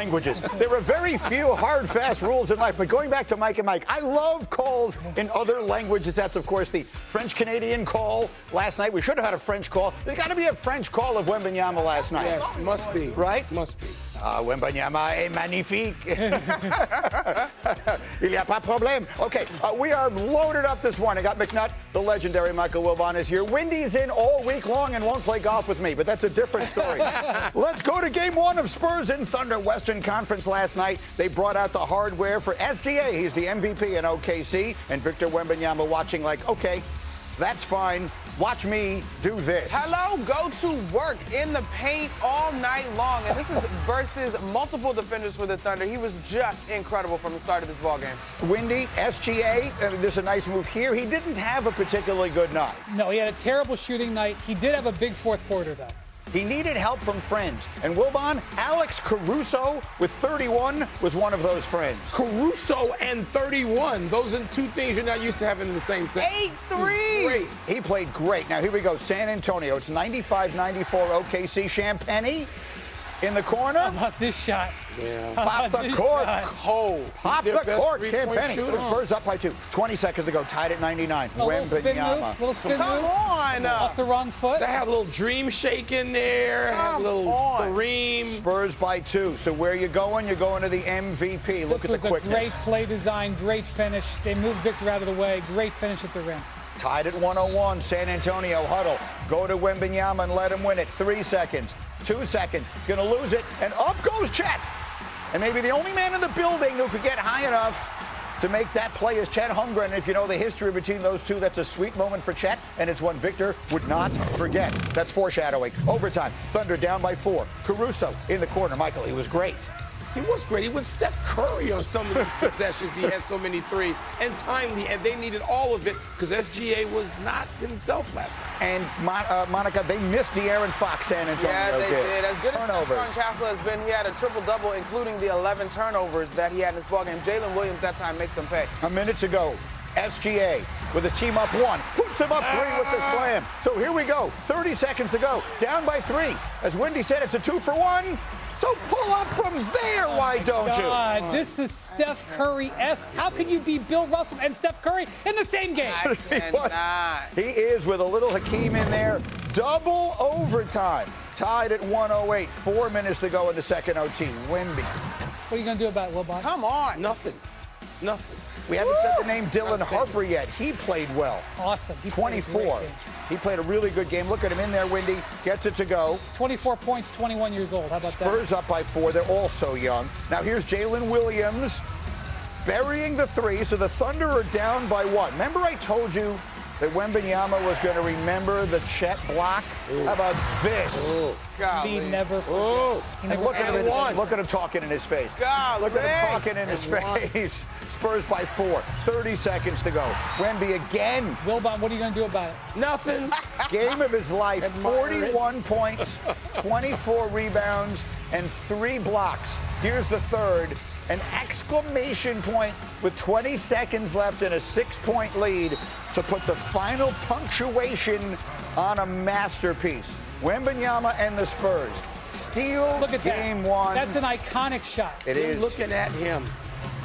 Languages. There are very few hard, fast rules in life, but going back to Mike and Mike, I love calls in other languages. That's, of course, the French-Canadian call last night. We should have had a French call. There's got to be a French call of Wembanyama last night. Yes, must be. Right? Must be. Wembanyama est magnifique. Il y a pas de problème. Okay, we are loaded up this morning. I got McNutt, the legendary Michael Wilbon is here. Wendy's in all week long and won't play golf with me, but that's a different story. Let's go to game one of Spurs and Thunder Western Conference last night. They brought out the hardware for SGA. He's the MVP in OKC, and Victor Wembanyama watching like, okay, that's fine. Watch me do this. Hello, go to work in the paint all night long. And this is versus multiple defenders for the Thunder. He was just incredible from the start of this ballgame. Windy, SGA, there's a nice move here. He didn't have a particularly good night. No, he had a terrible shooting night. He did have a big fourth quarter, though. He needed help from friends. And Wilbon, Alex Caruso with 31 was one of those friends. Caruso and 31. Those are two things you're not used to having in the same set. 8 threes. Great. He played great. Now, here we go. San Antonio. It's 95-94 OKC. Champagny in the corner. How about this shot? Yeah. Pop the court. Cold. Pop the court. Champagny. The Spurs up by 2. 20 seconds to go. Tied at 99. Little spin Wembanyama. move. Little spin Come move. on. Off the wrong foot. That had a little dream shake in there. Had a Come little on. Kareem. Spurs by 2. So where you going? You're going to the MVP. Look This at was the a quickness. great play design, great finish. They moved Victor out of the way. Great finish at the rim. Tied at 101. San Antonio huddle. Go to Wembanyama and let him win it. 3 seconds. 2 seconds. He's going to lose it. And up goes Chet. And maybe the only man in the building who could get high enough to make that play is Chet Holmgren. And if you know the history between those two, that's a sweet moment for Chet. And it's one Victor would not forget. That's foreshadowing. Overtime. Thunder down by 4. Caruso in the corner. Michael, he was great. He was great. He was Steph Curry on some of these possessions. He had so many threes and timely, and they needed all of it because SGA was not himself last night. And Monica, they missed De'Aaron Fox. San Antonio Yeah, they did. As good turnovers. as John Castle has been, he had a triple-double, including the 11 turnovers that he had in this ballgame. Jalen Williams that time makes them pay. A minute to go. SGA with his team up 1. Puts them up 3 with the slam. So here we go. 30 seconds to go. Down by 3. As Wendy said, it's a 2 for 1. So pull up from there, why don't you? God, this is Steph Curry-esque. How can you be Bill Russell and Steph Curry in the same game? I cannot. He is with a little Hakeem in there. Double overtime. Tied at 108. 4 minutes to go in the second OT. Wemby. What are you going to do about it, Wilbon? Come on. Nothing. Nothing. We haven't said the name Dylan Harper yet. He played well. Awesome. He played a great 24. game. He played a really good game. Look at him in there, Wendy. Gets it to go. 24 points, 21 years old. How about Spurs that? up by 4. They're all so young. Now here's Jalen Williams burying the 3. So the Thunder are down by 1. Remember I told you that Wembanyama was going to remember the Chet block? Ooh. How about this? Ooh. Golly. He never forgets. Oh. He And never look at him, won. look at him talking in his face. Golly. Look at him talking in his face. Spurs by 4. 30 seconds to go. Wemby again. Wilbon, what are you going to do about it? Nothing. Game of his life. Admire it. 41 points, 24 rebounds, and 3 blocks. Here's the third. An exclamation point with 20 seconds left and a 6-point lead to put the final punctuation on a masterpiece. Wembanyama and the Spurs steal Look at game that. 1. That's an iconic shot. It You're is. looking at him.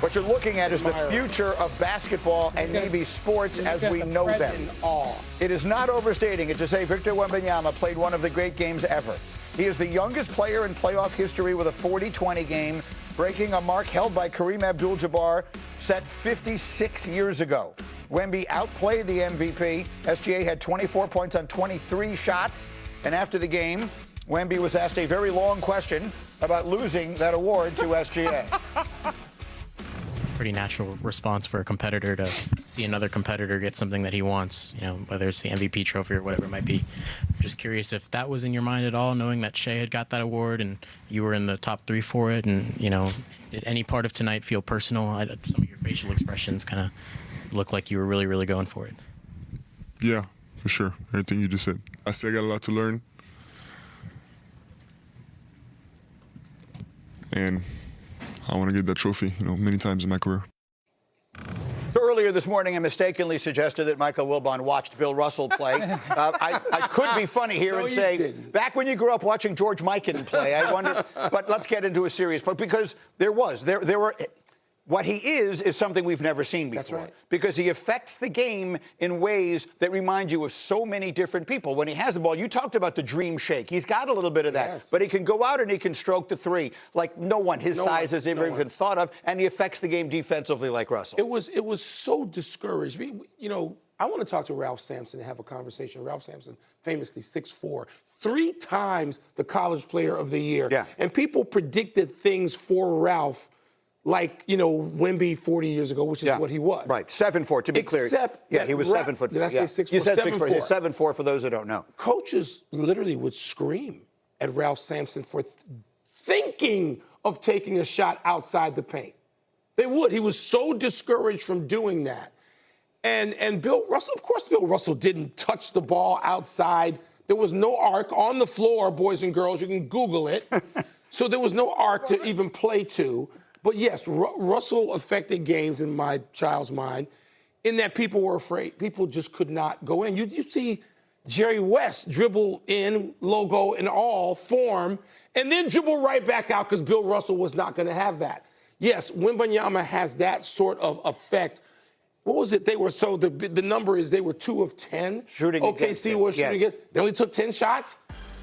What you're looking at is the Admire it. future of basketball and Look at- maybe sports look as at we the know them. present. In awe. It is not overstating it to say Victor Wembanyama played one of the great games ever. He is the youngest player in playoff history with a 40-20 game, breaking a mark held by Kareem Abdul-Jabbar set 56 years ago. Wemby outplayed the MVP. SGA had 24 points on 23 shots. And after the game, Wemby was asked a very long question about losing that award to SGA. Pretty natural response for a competitor to see another competitor get something that he wants, you know, whether it's the MVP trophy or whatever it might be. I'm just curious if that was in your mind at all, knowing that Shea had got that award and you were in the top 3 for it, and, you know, did any part of tonight feel personal? Some of your facial expressions kind of look like you were really, really going for it. Yeah, for sure. Everything you just said. I still got a lot to learn. And I want to get that trophy, you know, many times in my career. So Earlier this morning, I mistakenly suggested that Michael Wilbon watched Bill Russell play. I could be funny here and say, back when you grew up watching George Mikan play, I wonder. But let's get into a serious point, because there were. What he is something we've never seen before. That's right. Because he affects the game in ways that remind you of so many different people. When he has the ball, you talked about the dream shake. He's got a little bit of that. Yes. But he can go out and he can stroke the three like no one his size has ever even thought of, and he affects the game defensively like Russell. It was so discouraged. I want to talk to Ralph Sampson and have a conversation. Ralph Sampson, famously 6'4", 3 times the College Player of the Year. Yeah. And people predicted things for Ralph like, Wemby 40 years ago, which is what he was. Right, 7'4", to be clear. Except he was 7 foot. Did I say 6'4"? You said 6'4". 7'4". He's 7'4" for those who don't know. Coaches literally would scream at Ralph Sampson for thinking of taking a shot outside the paint. They would. He was so discouraged from doing that. And Bill Russell, of course, Bill Russell didn't touch the ball outside. There was no arc on the floor, boys and girls. You can Google it. So there was no arc to even play to. But yes, Russell affected games in my child's mind in that people were afraid. People just could not go in. You see Jerry West dribble in, logo and all, form, and then dribble right back out because Bill Russell was not going to have that. Yes, Wembanyama has that sort of effect. What was it? They were the number is they were 2 of 10. Shooting against OKC was shooting against. They only took 10 shots.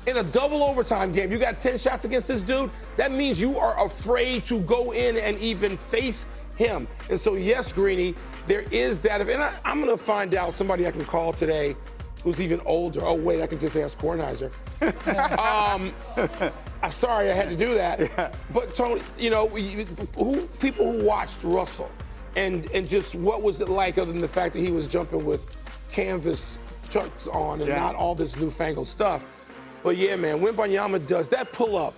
In a double overtime game, you got 10 shots against this dude. That means you are afraid to go in and even face him. And so, yes, Greeny, there is that. And I'm going to find out somebody I can call today who's even older. Oh, wait, I can just ask Kornheiser. I'm sorry I had to do that. Yeah. But, Tony, people who watched Russell and just what was it like other than the fact that he was jumping with canvas chucks on and not all this newfangled stuff. But yeah, man, Wembanyama does that pull-up,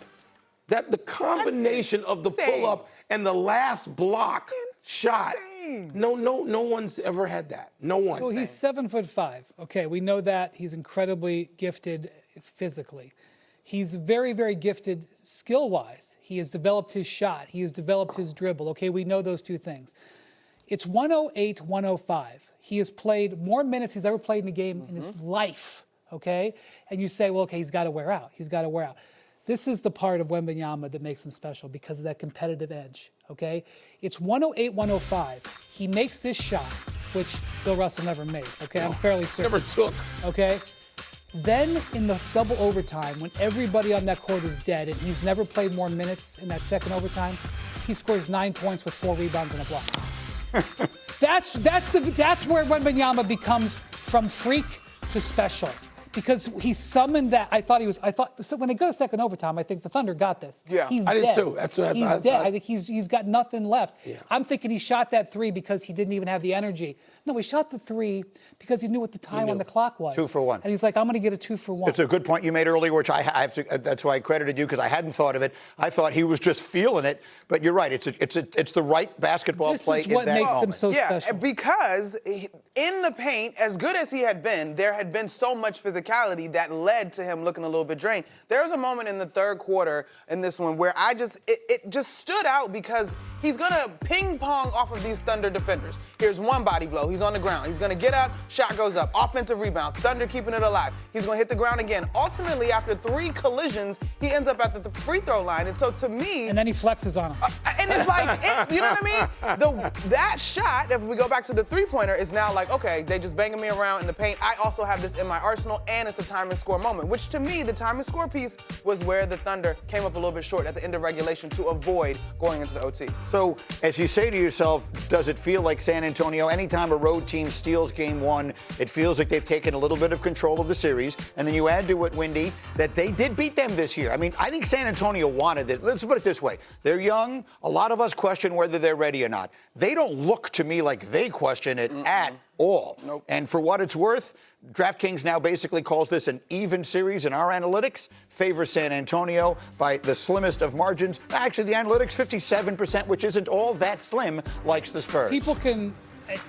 the combination of the pull-up and the last block shot. No one's ever had that. No one. Well, he's 7'5". Okay, we know that. He's incredibly gifted physically. He's very, very gifted skill-wise. He has developed his shot. He has developed his dribble. Okay, we know those two things. It's 108-105. He has played more minutes he's ever played in a game in his life. Okay? And you say, well, okay, he's got to wear out. He's got to wear out. This is the part of Wembanyama that makes him special because of that competitive edge, okay? It's 108-105. He makes this shot, which Bill Russell never made, okay? I'm fairly certain. Never took. Okay? Then in the double overtime, when everybody on that court is dead and he's never played more minutes in that second overtime, he scores 9 points with 4 rebounds and a block. That's where Wembanyama becomes from freak to special. Because he summoned that. So when they go to second overtime, I think the Thunder got this. Yeah, he's I dead. did too. That's what he's I dead. I think he's got nothing left. Yeah. I'm thinking he shot that 3 because he didn't even have the energy. No, he shot the 3 because he knew what the time on the clock was. 2 for 1. And he's like, I'm going to get a 2 for 1. It's a good point you made earlier, which I have to. That's why I credited you because I hadn't thought of it. I thought he was just feeling it, but you're right. It's the right basketball play. This is what makes him so special. Yeah, because in the paint, as good as he had been, there had been so much physicality that led to him looking a little bit drained. There was a moment in the third quarter in this one where it just stood out because he's gonna ping pong off of these Thunder defenders. Here's one body blow. He's on the ground. He's gonna get up, shot goes up, offensive rebound, Thunder keeping it alive. He's gonna hit the ground again. Ultimately, after 3 collisions, he ends up at the free throw line. And so to me, and then he flexes on him. and it's like, you know what I mean? That shot, if we go back to the three-pointer, is now like, okay, they just banging me around in the paint. I also have this in my arsenal, and it's a time and score moment, which to me, the time and score piece was where the Thunder came up a little bit short at the end of regulation to avoid going into the OT. So as you say to yourself, does it feel like San Antonio, anytime a road team steals game 1, it feels like they've taken a little bit of control of the series, and then you add to it, Wendy, that they did beat them this year. I mean, I think San Antonio wanted it. Let's put it this way. They're young. A lot of us question whether they're ready or not. They don't look to me like they question it at all. Nope. And for what it's worth, DraftKings now basically calls this an even series in our analytics, favors San Antonio by the slimmest of margins. Actually, the analytics, 57%, which isn't all that slim, likes the Spurs.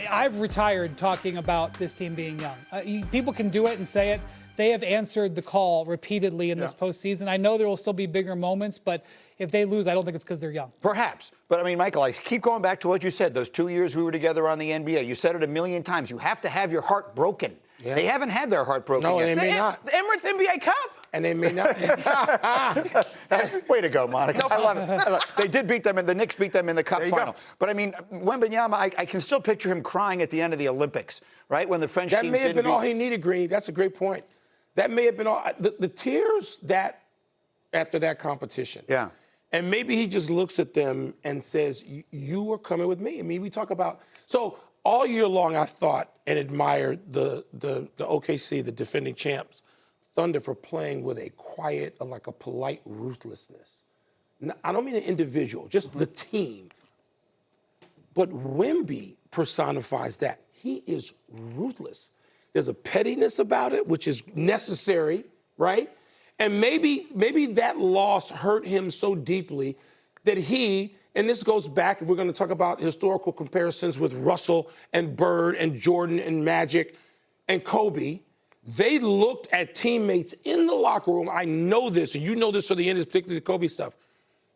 I've retired talking about this team being young. People can do it and say it, they have answered the call repeatedly in this postseason. I know there will still be bigger moments, but if they lose, I don't think it's because they're young. Perhaps. But, I mean, Michael, I keep going back to what you said, those 2 years we were together on the NBA. You said it a million times. You have to have your heart broken. Yeah. They haven't had their heart broken No, yet. they may not. The Emirates NBA Cup. And they may not. Way to go, Monica. I love it. They did beat them, and the Knicks beat them in the Cup final. Go. But, I mean, Wembanyama, I can still picture him crying at the end of the Olympics, right, when the French That team may have didn't been all he needed, Greeny. That's a great point. That may have been all. The tears that after that competition. Yeah. And maybe he just looks at them and says, you are coming with me. I mean, we talk about. So all year long, I thought and admired the OKC, the defending champs, Thunder, for playing with a quiet, like a polite ruthlessness. Now, I don't mean an individual, just the team. But Wemby personifies that. He is ruthless. There's a pettiness about it, which is necessary, right? And maybe that loss hurt him so deeply that he, and this goes back, if we're going to talk about historical comparisons with Russell and Bird and Jordan and Magic and Kobe, they looked at teammates in the locker room. I know this, and you know this for the end, particularly the Kobe stuff.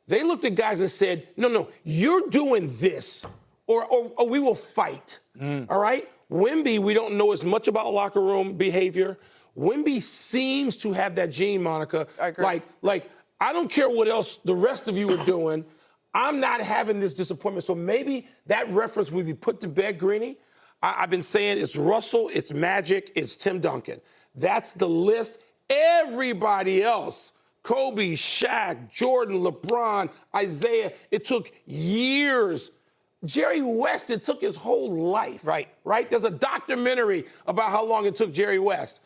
They looked at guys and said, no, you're doing this, or we will fight, all right? Wemby, we don't know as much about locker room behavior. Wemby seems to have that gene, Monica. I agree. Like, I don't care what else the rest of you are doing. I'm not having this disappointment. So maybe that reference would be put to bed, Greeny. I've been saying it's Russell, it's Magic, it's Tim Duncan. That's the list. Everybody else, Kobe, Shaq, Jordan, LeBron, Isaiah, it took years. Jerry West, it took his whole life. Right? There's a documentary about how long it took Jerry West.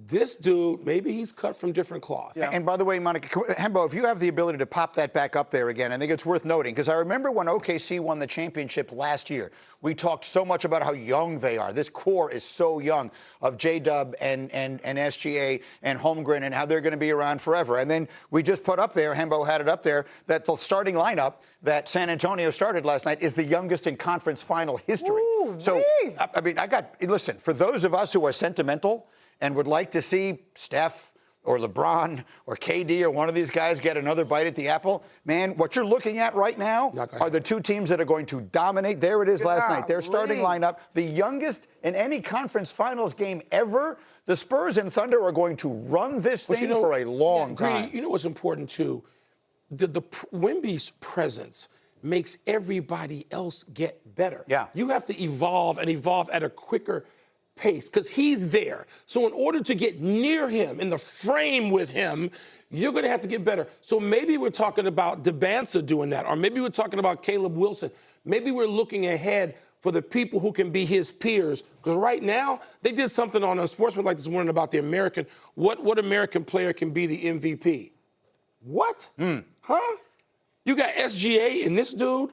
This dude, maybe he's cut from different cloth. Yeah. And by the way, Monica, Hembo, if you have the ability to pop that back up there again, I think it's worth noting, because I remember when OKC won the championship last year, we talked so much about how young they are. This core is so young of J-Dub and SGA and Holmgren and how they're going to be around forever. And then we just put up there, Hembo had it up there, that the starting lineup that San Antonio started last night is the youngest in conference final history. Ooh, so, I mean, listen, for those of us who are sentimental and would like to see Steph or LeBron or KD or one of these guys get another bite at the apple, man, what you're looking at right now are the two teams that are going to dominate. There it is last night. Their starting lineup, the youngest in any conference finals game ever. The Spurs and Thunder are going to run this thing for a long time. You know what's important, too? The Wemby's presence makes everybody else get better. Yeah. You have to evolve at a quicker pace because he's there. So in order to get near him, in the frame with him, you're going to have to get better. So maybe we're talking about DeBanza doing that, or maybe we're talking about Caleb Wilson. Maybe we're looking ahead for the people who can be his peers. Because right now, they did something on Unsportsmanlike this morning about the American, what American player can be the MVP. What? Huh? You got SGA and this dude,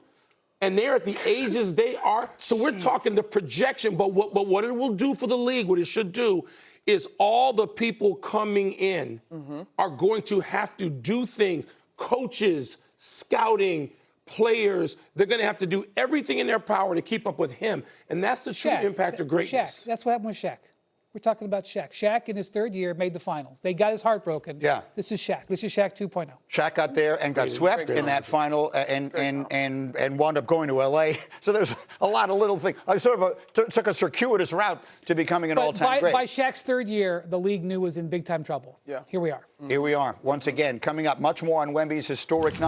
and they're at the ages they are. So we're talking the projection, but what it will do for the league, what it should do, is all the people coming in are going to have to do things. Coaches, scouting, players, they're going to have to do everything in their power to keep up with him. And that's the true impact of greatness. Shaq. That's what happened with Shaq. We're talking about Shaq. Shaq, in his third year, made the finals. They got his heart broken. Yeah. This is Shaq. This is Shaq 2.0. Shaq got there and got swept in that final and wound up going to L.A. So there's a lot of little things. I sort of took a circuitous route to becoming an all-time great. By Shaq's third year, the league knew was in big-time trouble. Yeah. Here we are. Here we are, once again, coming up much more on Wemby's historic night.